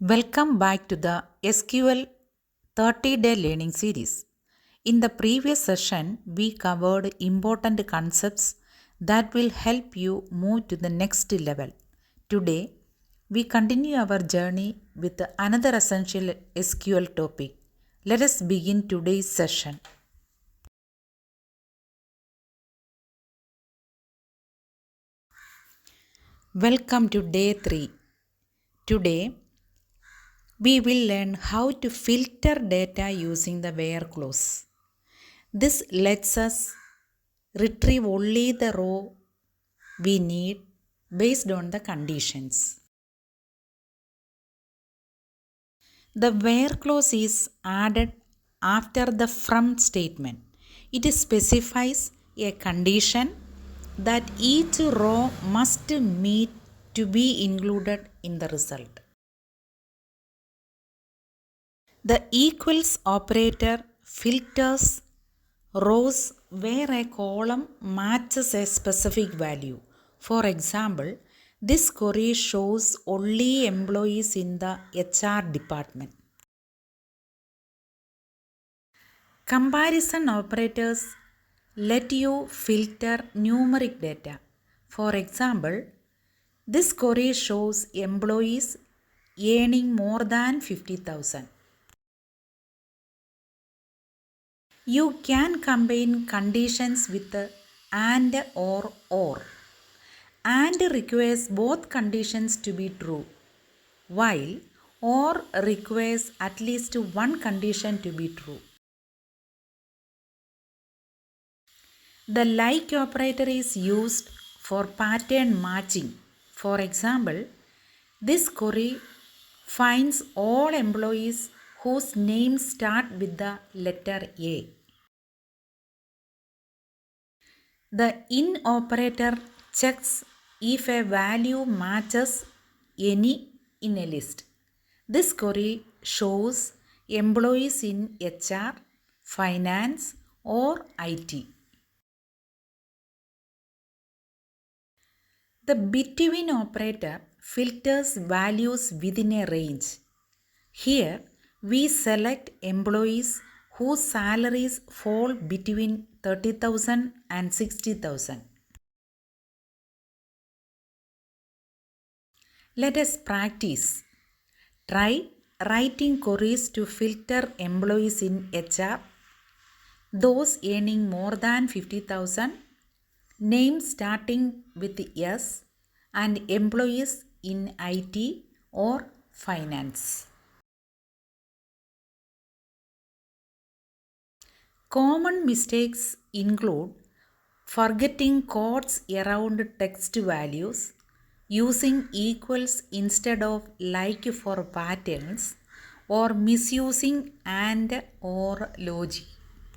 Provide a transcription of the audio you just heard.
Welcome back to the SQL 30-day learning series. In the previous session, we covered important concepts that will help you move to the next level. Today, we continue our journey with another essential SQL topic. Let us begin today's session. Welcome to day 3. Today, we will learn how to filter data using the where clause. This lets us retrieve only the row we need based on the conditions. The where clause is added after the from statement. It specifies a condition that each row must meet to be included in the result. The equals operator filters rows where a column matches a specific value. For example, this query shows only employees in the HR department. Comparison operators let you filter numeric data. For example, this query shows employees earning more than 50,000. You can combine conditions with and or. And requires both conditions to be true, while or requires at least one condition to be true. The like operator is used for pattern matching. For example, this query finds all employees whose names start with the letter A. The in operator checks if a value matches any in a list. This query shows employees in HR, finance, or IT. The between operator filters values within a range. Here, we select employees whose salaries fall between 30,000 and 60,000. Let us practice. Try writing queries to filter employees in HR, those earning more than 50,000, names starting with S, and employees in IT or finance. Common mistakes include forgetting quotes around text values, using equals instead of like for patterns, or misusing and or logic.